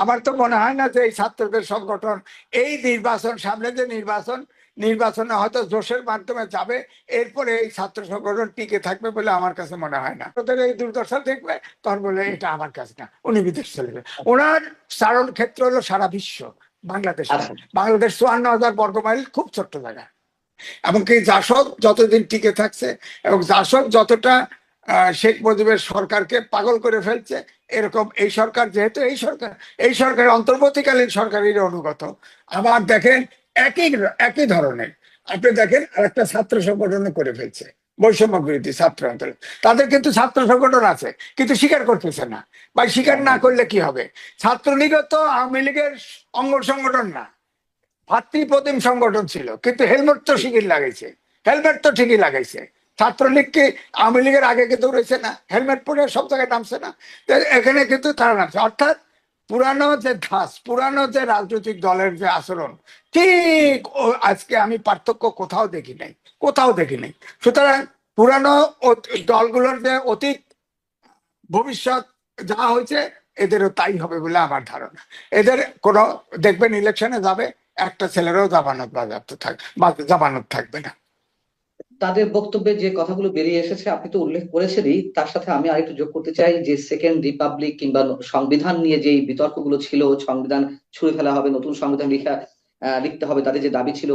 আমার তো মনে হয় না যে এই ছাত্রদের সংগঠন এই নির্বাচন, সামনে যে নির্বাচনে হয়তো জোশের মাধ্যমে যাবে, এরপরে এই ছাত্র সংগঠন টিকে থাকবে বলে আমার কাছে মনে হয় না। ওদের এই দুর্দশা দেখবে, তখন বলে এটা আমার কাছে না, উনি বিদেশ চলে যাবে। ওনার চারণ ক্ষেত্র হলো সারা বিশ্ব, বাংলাদেশ না। আচ্ছা, বাংলাদেশ 54,000 বর্গমাইল, খুব ছোট্ট জায়গা। এমনকি জাসদ যতদিন টিকে থাকছে এবং জাসদ যতটা শেখ মুজিবের সরকারকে পাগল করে ফেলছে, এরকম এই সরকার, যেহেতু এই সরকারের অন্তর্বর্তীকালীন সরকারের অনুগত। আবার দেখেন একই একই ধরনের, আপনি দেখেন আরেকটা ছাত্র সংগঠন করে ফেলছে, বৈষম্য বিরোধী ছাত্র আন্দোলন। তাদের কিন্তু ছাত্র সংগঠন আছে, কিন্তু স্বীকার করতেছে না। বা স্বীকার না করলে কি হবে? ছাত্রলীগও তো আওয়ামী লীগের অঙ্গ সংগঠন না, ভাতৃপ্রতিম সংগঠন ছিল, কিন্তু হেলমেট তো ঠিকই লাগাইছে। হেলমেট তো ঠিকই লাগাইছে। ছাত্রলীগ কি আওয়ামী লীগের আগে কিন্তু রয়েছে না? হেলমেট পরে সব জায়গায় নামছে না? এখানে কিন্তু তারা নামছে। অর্থাৎ পুরানো যে ধাস, পুরানো যে রাজনৈতিক দলের যে আচরণ, ঠিক আজকে আমি পার্থক্য কোথাও দেখি নাই, কোথাও দেখি নাই। সুতরাং পুরানো দলগুলোর যে অতীত ভবিষ্যৎ যা হয়েছে, এদেরও তাই হবে বলে আমার ধারণা। এদের কোনো, দেখবেন ইলেকশনে যাবে, একটা ছেলেরও জামানত বাজেয়াপ্ত জামানত থাকবে না। তাদের বক্তব্যে যে কথাগুলো বেরিয়ে এসেছে আপনি তো উল্লেখ করেছেনই, তার সাথে আমি আরেকটু যোগ করতে চাই যে সেকেন্ড রিপাবলিক কিংবা সংবিধান নিয়ে যে বিতর্কগুলো ছিল, সংবিধান ছুঁড়ে ফেলা হবে, নতুন সংবিধান লিখতে হবে, তাদের যে দাবি ছিল,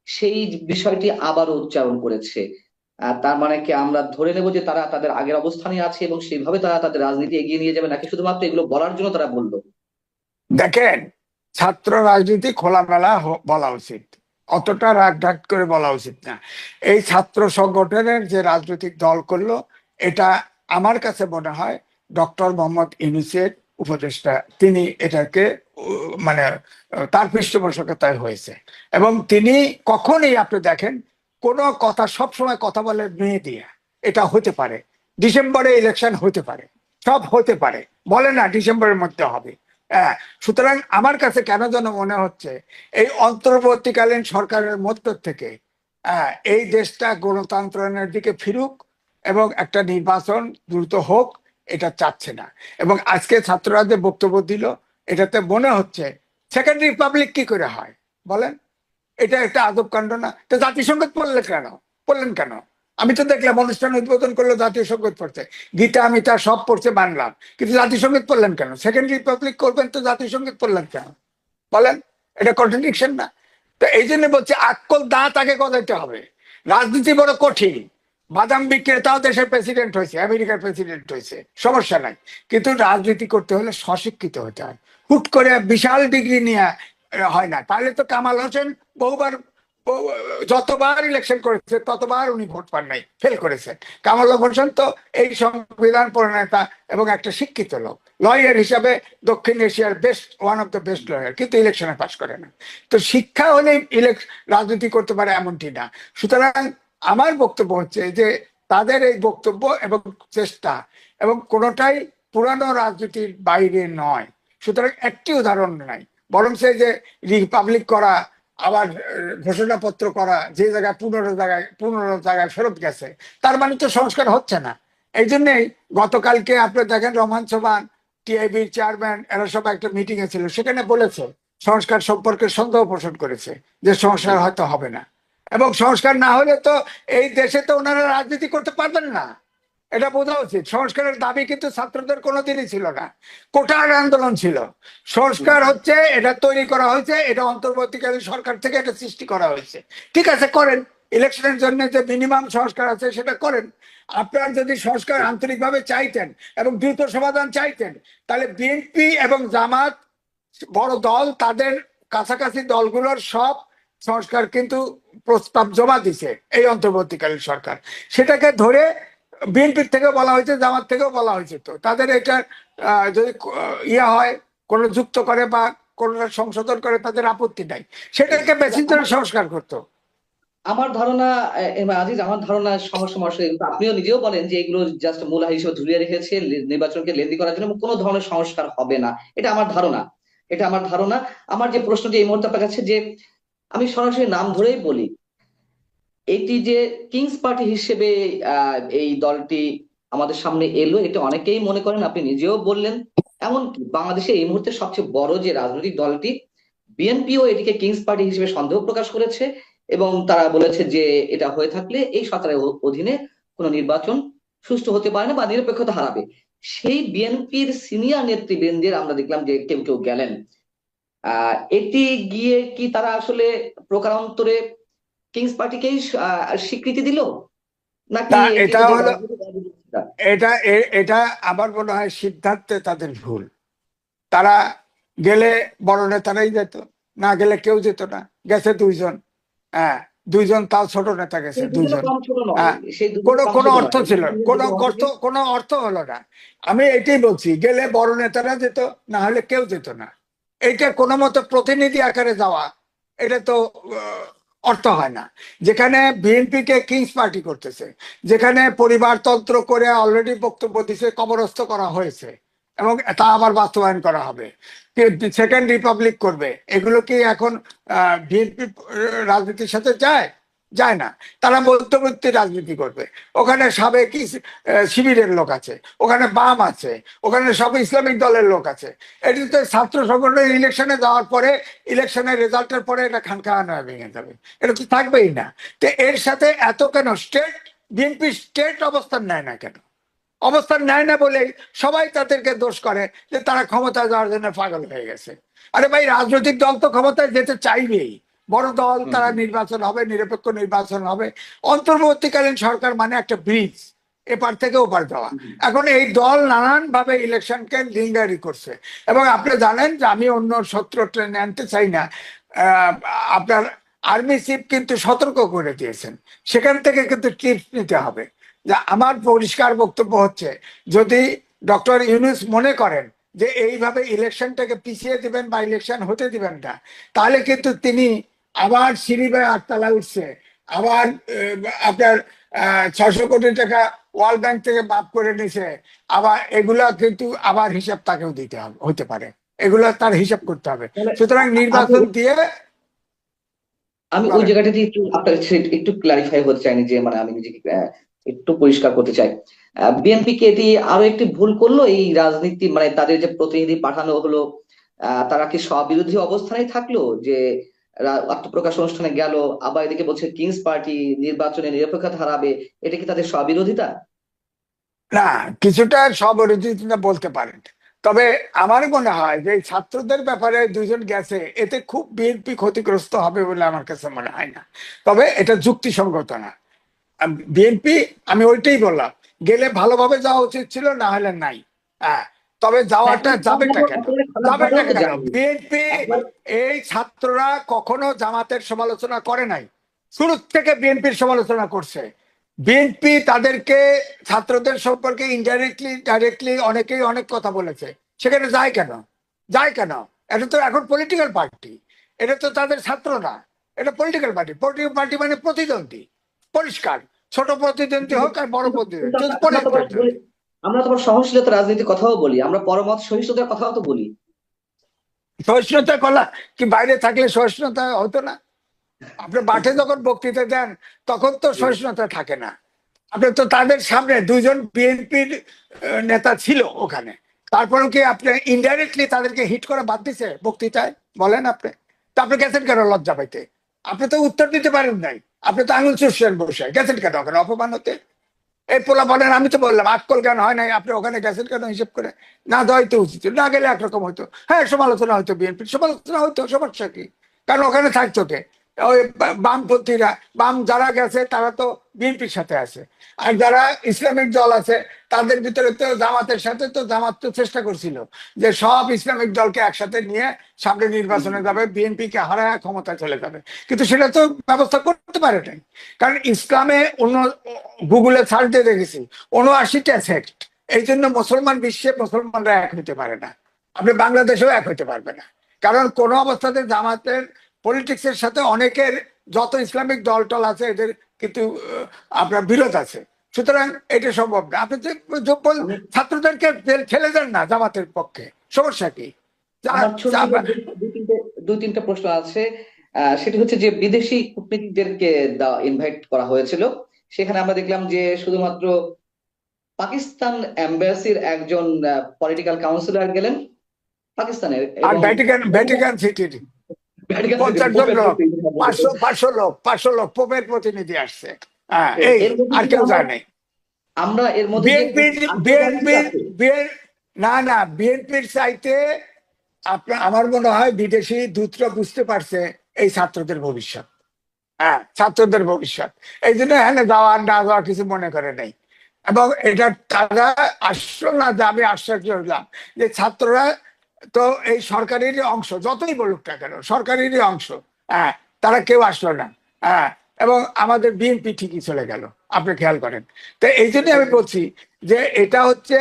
সেই বিষয়টি আবারও উচ্চারণ করেছে। তার মানে কি আমরা ধরে নেব যে তারা তাদের আগের অবস্থানে আছে এবং সেইভাবে তারা তাদের রাজনীতি এগিয়ে নিয়ে যাবে, নাকি শুধুমাত্র এগুলো বলার জন্য তারা বললো? দেখেন, ছাত্র রাজনীতি খোলামেলা বলা উচিত, অতটা রাগ ঢাক করে বলা উচিত না। এই ছাত্র সংগঠনের যে রাজনৈতিক দল করলো, এটা আমার কাছে মনে হয় ডক্টর মোহাম্মদ ইউনূসের উপদেষ্টা, তিনি এটাকে মানে তার পৃষ্ঠপোষকতায় হয়েছে। এবং তিনি কখনই, আপনি দেখেন, কোনো কথা, সবসময় কথা বলে মেয়ে দিয়ে। এটা হতে পারে, ডিসেম্বরে ইলেকশন হতে পারে, সব হতে পারে, বলে না ডিসেম্বরের মধ্যে হবে। হ্যাঁ, সুতরাং আমার কাছে কেন যেন মনে হচ্ছে এই অন্তর্বর্তীকালীন সরকারের মধ্য থেকে এই দেশটা গণতন্ত্রের দিকে ফিরুক এবং একটা নির্বাচন দ্রুত হোক, এটা চাচ্ছে না। এবং আজকে ছাত্ররা যে বক্তব্য দিল, এটাতে মনে হচ্ছে সেকেন্ড রিপাবলিক কি করে হয় বলেন? এটা একটা আজব কাণ্ড না? তো জাতিসংগীত পড়লেন কেন? আমি তো দেখলাম অনুষ্ঠান উদ্বোধন করলো, জাতীয় সঙ্গীত পড়ছে, গীতা মিতা সব পড়ছে, মানলাম, কিন্তু জাতিসংগীত পড়লেন কেন? সেকেন্ড রিপাবলিক করবেন তো জাতীয় সঙ্গীত পড়লেন কেন বলেন? এটা কন্ট্রাডিকশন না? তো এই জন্য বলছে আক্কল দাঁত আগে গজাইতে হবে। রাজনীতি বড় কঠিন। বাদাম বিক্রেতাও দেশের প্রেসিডেন্ট হয়েছে, আমেরিকার প্রেসিডেন্ট হয়েছে, সমস্যা নাই। কিন্তু রাজনীতি করতে হলে স্বশিক্ষিত হতে হয়। হুট করে বিশাল ডিগ্রি নিয়ে হয় না। তাহলে তো কামাল হোসেন বহুবার, যতবার ইলেকশন করেছে ততবার উনি ভোট পান নাই, ফেল করেছেন। কামাল হোসেন তো এই সংবিধান প্রণেতা এবং একটা শিক্ষিত লোক, লয়ার হিসাবে দক্ষিণ এশিয়ার best, one of the best lawyer, কিন্তু ইলেকশনে পাস করে না। তো শিক্ষা হলে রাজনীতি করতে পারে এমনটি না। সুতরাং আমার বক্তব্য হচ্ছে যে তাদের এই বক্তব্য এবং চেষ্টা এবং কোনোটাই পুরানো রাজনীতির বাইরে নয়। সুতরাং একটি উদাহরণ নাই, বরং সে যে রিপাবলিক করা, আবার ঘোষণাপত্র করা, যে জায়গায় 15 জায়গায় ফেরত গেছে, তার মানে তো সংস্কার হচ্ছে না। এই জন্যই গতকালকে আপনি দেখেন রহমান সোবহান, টিআইবির চেয়ারম্যান, এরা সব একটা মিটিং এ ছিল, সেখানে বলেছে সংস্কার সম্পর্কে সন্দেহ পোষণ করেছে যে সংস্কার হয়তো হবে না। এবং সংস্কার না হলে তো এই দেশে তো ওনারা রাজনীতি করতে পারবেন না, এটা বোঝা উচিত। সংস্কারের দাবি কিন্তু ছাত্রদের কোনোদিনই ছিল না, কোটার আন্দোলন ছিল। সংস্কার হচ্ছে, এটা তৈরি করা হয়েছে, এটা অন্তর্বর্তীকালীন সরকার থেকে এটা সৃষ্টি করা হয়েছে। ঠিক আছে, করেন। ইলেকশনের জন্য যে মিনিমাম সংস্কার আছে সেটা করেন। আপনার যদি সংস্কার আন্তরিকভাবে চাইতেন এবং দ্রুত সমাধান চাইতেন, তাহলে বিএনপি এবং জামাত বড় দল, তাদের কাছাকাছি দলগুলোর সব সংস্কার কিন্তু প্রস্তাব জমা দিছে এই অন্তর্বর্তীকালীন সরকার। সেটাকে ধরে বিএনপির থেকেও বলা হয়েছে, জামাত থেকেও বলা হয়েছে, তো তাদের এটা যদি ইয়ে হয়, কোন যুক্ত করে বা কোন সংশোধন করে, তাদের আপত্তি নাই, সেটাকে বেশি করে সংস্কার করতো। আমার ধারণা, আজিজ, আমার ধারণা সমস্যা কিন্তু আপনিও নিজেও বলেন যে এগুলো জাস্ট মূলা হিসেবে ঝুলিয়ে রেখেছে নির্বাচনকে লেন্দি করার জন্য, এবং কোনো ধরনের সংস্কার হবে না। এটা আমার ধারণা, এটা আমার ধারণা। আমার যে প্রশ্নটি এই মুহূর্তে আপনার কাছে, যে আমি সরাসরি নাম ধরেই বলি, এটি যে কিংস পার্টি হিসেবে এই দলটি আমাদের সামনে এলো, এটা অনেকেই মনে করেন, আপনি নিজেও বললেন। এমনকি বাংলাদেশে এই মুহূর্তে সবচেয়ে বড় যে রাজনৈতিক দলটি বিএনপিও এটিকে কিংস পার্টি হিসেবে সন্দেহ প্রকাশ করেছে, এবং তারা বলেছে যে এটা হয়ে থাকলে এই সরকারের অধীনে কোনো নির্বাচন সুষ্ঠু হতে পারে না বা নিরপেক্ষতা হারাবে। সেই বিএনপির সিনিয়র নেতৃবৃন্দের আমরা দেখলাম যে কেউ কেউ গেলেন। এটি গিয়ে কি তারা আসলে প্রকারান্তরে কিংস পার্টিকেই স্বীকৃতি দিল, নাকি তা এটি এটা তাদের হলো, রাজনৈতিক অগ্রযাত্রা? এটা আমার মনে হয় সিদ্ধান্তে তাদের ভুল। তারা গেলে বড় নেতারাই যেত, না গেলে কেউ যেত না। গেছে দুইজন, হ্যাঁ, দুইজন, তাও ছোট নেতা গেছে সেই দুজনও দুইজন। কম ছোট নয়, হ্যাঁ, সেই দুজনও কোনো কম কোনো ছোট অর্থ নয়, ছিল, কোনো যদি মনে অর্থ, থাকে। কোনো অর্থ হলো না। আমি এটাই বলছি, গেলে বড় নেতারা যেত, না হলে কেউ যেত না। এইটা কোনো মতো প্রতিনিধি আকারে যাওয়া, এটা তো অর্থ হয় না। যেখানে বিএনপি কে কিংস পার্টি করতেছে, যেখানে পরিবারতন্ত্র করে অলরেডি বক্তব্য দিছে, কবরস্থ করা হয়েছে, এবং তা আবার বাস্তবায়ন করা হবে, সেকেন্ড রিপাবলিক করবে, এগুলো কি এখন বিএনপি রাজনীতির সাথে যায়? যায় না। তারা মধ্যবর্তী রাজনীতি করবে। ওখানে সাবেক শিবিরের লোক আছে, ওখানে বাম আছে, ওখানে সব ইসলামিক দলের লোক আছে। এটি তো ছাত্র সংগঠনের ইলেকশনে যাওয়ার পরে, ইলেকশনের রেজাল্টের পরে এটা খানখান হয়ে ভেঙে যাবে। এটা তো থাকবেই না। তো এর সাথে এত কেন বিএনপি স্টেট অবস্থান নেয় না কেন? অবস্থান নেয় না বলেই সবাই তাদেরকে দোষ করে যে তারা ক্ষমতায় যাওয়ার জন্য পাগল হয়ে গেছে। আরে ভাই, রাজনৈতিক দল তো ক্ষমতায় যেতে চাইবেই। বড় দল, হুম তারা হুম নির্বাচন হবে, নিরপেক্ষ নির্বাচন হবে। অন্তর্বর্তীকালীন সরকার মানে একটা ব্রিজ, এপার থেকে ওপার যাওয়া। হুম। এখন এই দল নানান ভাবে ইলেকশনকে লিঙ্গারি করছে। এবং আপনি জানেন যে, আমি অন্য সূত্র টেনে আনতে চাই না, আহ, আপনার আর্মি চিফ কিন্তু সতর্ক করে দিয়েছেন, সেখান থেকে কিন্তু টিপস নিতে হবে। যে আমার পরিষ্কার বক্তব্য হচ্ছে, যদি ডক্টর ইউনূস মনে করেন যে এইভাবে ইলেকশনটাকে পিছিয়ে দিবেন বা ইলেকশন হতে দিবেন না, তাহলে কিন্তু তিনি আবার সিঁড়ি বেয়ে আটতলা উঠছে, আবার আপনার 600 কোটি টাকা ওয়ার্ল্ড ব্যাংক থেকে মাফ করে নিছে, আবার এগুলা কিন্তু আবার হিসাব তাকেও দিতে হবে, হতে পারে। এগুলা তার হিসাব করতে হবে। তাহলে সুতরাং আমি নির্বাচন দিয়ে আমি ওই বলেন। জায়গাটাতে একটু আপনার কাছে একটু ক্লারিফাই হতে চাইনি, যে মানে আমি নিজেকে একটু পরিষ্কার করতে চাই। বিএনপি কি এটি আরো একটি ভুল করলো এই রাজনীতি, মানে তাদের যে প্রতিনিধি পাঠানো হলো, তারা কি স্ববিরোধী অবস্থানেই থাকলো, যে আত্মপ্রকাশ অনুষ্ঠানে গেল, আবার এদিকে বলছে কিংস পার্টি নির্বাচনে নিরপেক্ষতা হারাবে? এটা কি তাদের স্ববিরোধিতা? না, কিছুটা স্ববিরোধিতা বলতে পারেন। তবে আমার মনে হয় যে এই ছাত্রদের ব্যাপারে দুইজন গেছে, এতে খুব বিএনপি ক্ষতিগ্রস্ত হবে বলে আমার কাছে মনে হয় না। তবে এটা যুক্তিসঙ্গত না। বিএনপি, আমি ওইটাই বললাম, গেলে ভালোভাবে যাওয়া উচিত ছিল, না হলে নাই। হ্যাঁ, তবে হ্যাঁ, যাওয়াটা কিন্তু যাবেটা কেন? একেবারে খারাপ যাবেটা ভাবেও তো কেন? যায়নি। বিএনপি, একবার এই ছাত্ররা কখনো জামাতের সমালোচনা করে নাই, শুরু থেকে বিএনপির সমালোচনা করছে। বিএনপি তাদেরকে, ছাত্রদের সম্পর্কে ইনডাইরেক্টলি ডাইরেক্টলি অনেকেই অনেক কথা বলেছে। সেখানে যায় কেন? যায় কেন? এটা তো এখন পলিটিক্যাল পার্টি, এটা তো তাদের ছাত্র না, এটা পলিটিক্যাল পার্টি। পলিটিক্যাল পার্টি মানে প্রতিদ্বন্দ্বী, পরিষ্কার। ছোট প্রতিদ্বন্দ্বী কিন্তু হোক আর বড় কিন্তু কিন্তু প্রতিদ্বন্দ্বী, আমরা আমরা তো আবার প্রতিদ্বন্দ্বী। আমরা তো আবার সহনশীলতা রাজনীতির কথাও বলি, আমরা পরমত সহিষ্ণুতার কথাও তো বলি। সহিষ্ণুতা কলা কি বাইরে থাকলে সহিষ্ণুতা হতো না? আপনি মাঠে যখন বক্তৃতা দেন, তখন তো সহিষ্ণুতা থাকে না। আপনি তো তাদের সামনে দুইজন বিএনপির নেতা ছিল ওখানে, তারপরেও কি আপনি ইনডাইরেক্টলি তাদেরকে হিট করে বাদ দিছে বক্তৃতায়? বলেন আপনি। তা আপনি গেছেন কেন লজ্জা পাইতে? আপনি তো উত্তর দিতে পারেন নাই, আপনি তো আঙুল চুষছেন বসে, গেছেন কেন ওখানে অপমান হতে? এই পোলা বলেন, আমি তো বললাম আক্কল জ্ঞান হয় নাই, আপনি ওখানে গেছেন কেন হিসেব করে? না দেওয়াইতে উচিত ছিল। না গেলে একরকম হইতো। হ্যাঁ, সমালোচনা হইতো, বিএনপির সমালোচনা হইতো, সমস্যা কি? কারণ ওখানে থাকতো কে? ওই বামপন্থীরা, বাম যারা গেছে তারা তো বিএনপির সাথে আছে। আর যারা ইসলামিক দল আছে, তাদের ভিতরে তো জামাতের সাথে, তো জামাত তো চেষ্টা করছিল যে সব ইসলামিক দলকে একসাথে নিয়ে সামনে নির্বাচনে যাবে, বিএনপি কে হারায় ক্ষমতায় চলে যাবে। কিন্তু সেটা তো ব্যবস্থা করতে পারে নাই। কারণ ইসলামে অন্য, গুগলে সার্চ দিয়ে দেখেছি ৭৯টা সেক্ট। এই জন্য মুসলমান বিশ্বে মুসলমানরা এক হইতে পারে না। আপনি বাংলাদেশেও এক হইতে পারবে না। কারণ কোন অবস্থাতে জামাতের পলিটিক্স এর সাথে অনেকের, যত ইসলামিক দল টল আছে, এদের কিন্তু আপনার বিরোধ আছে। সুতরাং এটা সম্ভব না। আপনি আমি ছাত্রদেরকে ঠেলে দেন না জামাতের পক্ষে, সমস্যা কি? আমার ছোট ছোট দুই তিনটা প্রশ্ন আছে। সেটি হচ্ছে যে বিদেশি কূটনীতিকদেরকে ইনভাইট করা হয়েছিল, সেখানে আমরা দেখলাম যে শুধুমাত্র পাকিস্তান এম্বাসির একজন পলিটিক্যাল কাউন্সিলর গেলেন পাকিস্তানের, আর এবং ভ্যাটিকান সিটির ভ্যাটিকান সিটির 50 জন পোপের লোক, প্রতি। 500 লোক পোপের প্রতিনিধি আসছে। হ্যাঁ, তো এই এর মধ্যে আর কিন্তু কেউ আমরা যায় নাই। আমরা এর মধ্যে যে বিএনপির আন্তর্জাতিক বিএনপির আছে, না বিএনপির চাইতে আপনার আমার মনে হয় বিদেশি দূতরা বুঝতে পারছে এই ছাত্রদের ভবিষ্যৎ। হ্যাঁ, ছাত্রদের ভবিষ্যৎ, এই জন্য এখানে যাওয়া না যাওয়া কিছু মনে করে নেই। এবং এটা তারা আসলো না, যে আমি আশ্চর্য হইলাম যে ছাত্ররা তো এই সরকারেরই অংশ, যতই বলুক না কেন সরকারেরই অংশ। হ্যাঁ, তারা কেউ আসলো না। হ্যাঁ, এবং আমাদের বিএনপি ঠিকই চলে গেল, আপনি খেয়াল করেন। তো এই জন্য আমি বলছি যে এটা হচ্ছে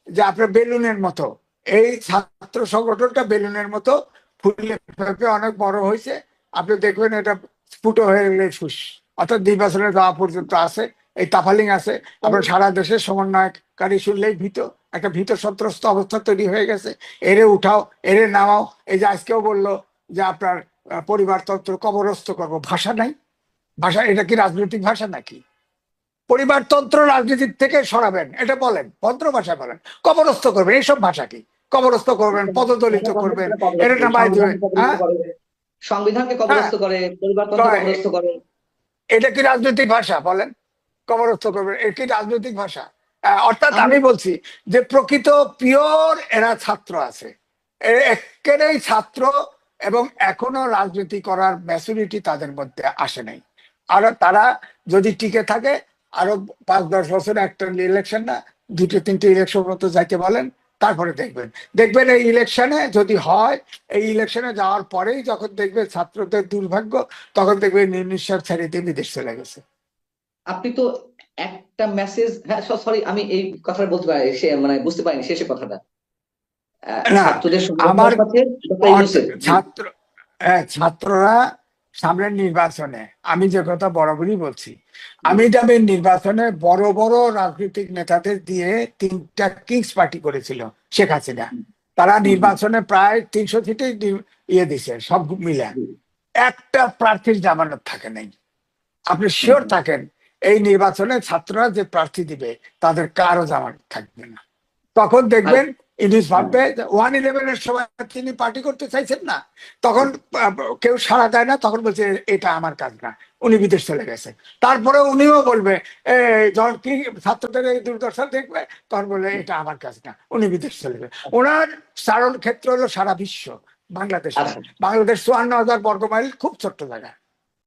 যে আপনার বেলুনের মতো, এই ছাত্র সংগঠনটা বেলুনের মতো ফুলে ফেপে অনেক বড় হয়েছে। আপনি দেখবেন এটা স্ফুট হয়ে গেলে ফুস, অর্থাৎ নির্বাচনে যাওয়া পর্যন্ত আছে, এই তাফালিং আছে। আপনার সারা দেশের সমন্বয়কারী শুনলেই একটা ভীত সন্ত্রস্ত অবস্থা তৈরি হয়ে গেছে। এরে উঠাও, এরে নামাও। এই যে আজকেও বললো যে আপনার পরিবারতন্ত্র কবরস্থ করবো, ভাষা নাই। ভাষা, এটা কি রাজনৈতিক ভাষা নাকি? পরিবারতন্ত্র রাজনীতির থেকে সরাবেন, এটা বলেন, ভদ্র ভাষায় বলেন। কবরস্থ করবেন, এইসব ভাষা কি? কবরস্থ করবেন, পদদলিত করবেন, এটা নামায় দেবেন। হ্যাঁ, সংবিধানকে হ্যাঁ, কবরস্থ করে, পরিবারতন্ত্র কবরস্থ করে। এটা কি রাজনৈতিক ভাষা বলেন? কবরস্থ করবেন, এটা কি রাজনৈতিক ভাষা? অর্থাৎ আমরা আমি বলছি যে প্রকৃত পিওর এরা ছাত্র আছে, একেবারেই ছাত্র, এবং এখনো রাজনীতি করার ম্যাচুরিটি তাদের মধ্যে আসে নাই। আর তারা যদি টিকে থাকে আরো 5-10 বছর, একটা ইলেকশন না, 2-3টে ইলেকশন মতো যাইতে বলেন, তারপরে দেখবেন। দেখবেন এই ইলেকশনে যদি হয়, এই ইলেকশনে যাওয়ার পরেই যখন দেখবে ছাত্রদের দুর্ভাগ্য, তখন দেখবে নিঃশ্বাস ছেড়ে দিয়ে বিদেশ চলে গেছে। আপনি তো একটা মেসেজ, হ্যাঁ সরি, আমি এই কথাটা বলতে পারি, সে মানে বুঝতে পারিনি শেষের কথাটা। না, ছাত্রদের আমার সংগঠনের সাথে ডক্টর ইউনূসের, জি। ছাত্র ছাত্ররা সামনের নির্বাচনে, আমি যে কথা বরাবরই বলছি, জি। আমি যাবেন নির্বাচনে বড় বড় রাজনৈতিক নেতাদের দিয়ে 3টা কিংস পার্টি করেছিল শেখ হাসিনা। তারা হুম, হুম, নির্বাচনে প্রায় 300 সিটে ইয়ে দিছে সব মিলে। জি, একটা প্রার্থীর জামানত থাকে নাই। আপনি হুম, শিওর হুম, থাকেন এই নির্বাচনে ছাত্ররা যে প্রার্থী দিবে তাদের কারো জামানত থাকবে না। তখন আর দেখবেন ইনিস হ্যাঁ, ভাববে 111-এর সময় তিনি পার্টি করতে চাইছেন না, তখন আহ, কেউ সাড়া দেয় না, তখন বলছে এটা আমার কাজ না, উনি বিদেশ চলে গেছে। তারপরে উনিও বলবে, যখন কি ছাত্রদের এই দুর্দশা দেখবে, তখন বলবে এটা আমার কাজ না, উনি বিদেশ চলে যাবে। ওনার চারণ ক্ষেত্র হলো সারা বিশ্ব, বাংলাদেশ না। আচ্ছা। বাংলাদেশ 54,000 বর্গ মাইল, খুব ছোট্ট জায়গা।